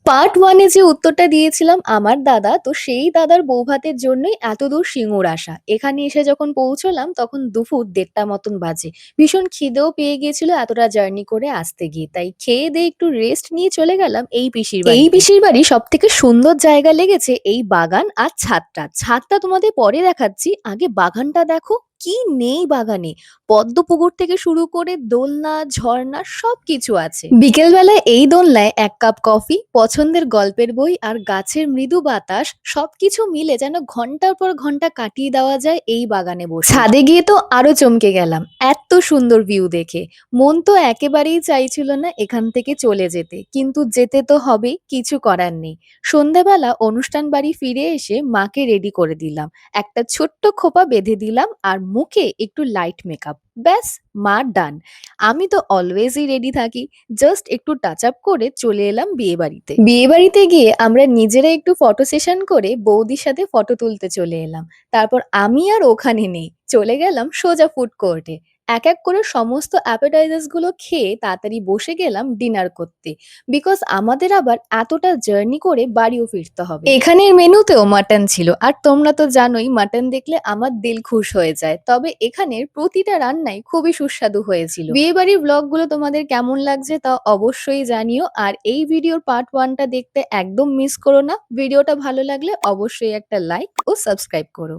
Part 1 এ যে উত্তরটা দিয়েছিলাম আমার দাদা, তো সেই দাদার বৌভাতের জন্যই এতদূর সিঙ্গুর আসা। এখানে এসে যখন পৌঁছলাম তখন দুপুর ১:৩০ মতন বাজে। ভীষণ খিদেও পেয়ে গিয়েছিল এতটা জার্নি করে আসতে গিয়ে। তাই খেয়ে-দেয়ে একটু রেস্ট নিয়ে চলে গেলাম এই পিসির বাড়িতে। এই পিসির বাড়ির সবথেকে সুন্দর জায়গা লেগেছে এই বাগান আর ছাদটা। ছাদটা তোমাদের পরে দেখাচ্ছি। আগে বাগানটা দেখো, কি নেই বাগানে! পদ্মপুকুর থেকে শুরু করে দোলনা, ঝর্ণা সবকিছু আছে। বিকেলবেলায় এই দোলনায় ১ কাপ কফি, পছন্দের গল্পের বই আর গাছের মৃদু বাতাস সবকিছু মিলে যেন ঘন্টার পর ঘন্টা কাটিয়ে দেওয়া যায় এই বাগানে বসে। ছাদে গিয়ে তো আরো চমকে গেলাম এত সুন্দর ভিউ দেখে। মন তো একেবারেই চাইছিল না এখান থেকে চলে যেতে, কিন্তু যেতে তো হবেই, কিছু করার নেই। সন্ধ্যাবেলা অনুষ্ঠান বাড়ি ফিরে এসে মাকে রেডি করে দিলাম, একটা ছোট্ট খোপা বেঁধে দিলাম আর মুখে একটু লাইট মেকআপ। ব্যাস, মা ডান। আমি তো অলওয়েজই রেডি থাকি। জাস্ট একটু টাচ আপ করে চলে এলাম বিয়েবাড়িতে। বিয়েবাড়িতে গিয়ে আমরা নিজেরা একটু ফটো সেশন করে বৌদির সাথে ফটো তুলতে চলে এলাম। তারপর আমি আর ওখানে নেই, চলে গেলাম সোজা ফুড কোর্টে। এক এক করে সমস্ত অ্যাপেটাইজার্স গুলো খেয়ে তাড়াতাড়ি বসে গেলাম ডিনার করতে। বিকজ আমাদের আবার এতটা জার্নি করে বাড়িও ফিরতে হবে। এখানের মেনুতেও মাটন ছিল, আর তোমরা তো জানোই মাটন দেখলে আমার দিল খুশ হয়ে যায়। তবে এখানের প্রতিটা রান্নাই খুবই সুস্বাদু হয়েছিল। বিয়েবাড়ির ব্লগগুলো তোমাদের কেমন লাগছে তা অবশ্যই জানিও, আর এই ভিডিওর পার্ট 1 টা দেখতে একদম মিস করো না। ভিডিওটা ভালো লাগলে অবশ্যই একটা লাইক ও সাবস্ক্রাইব করো।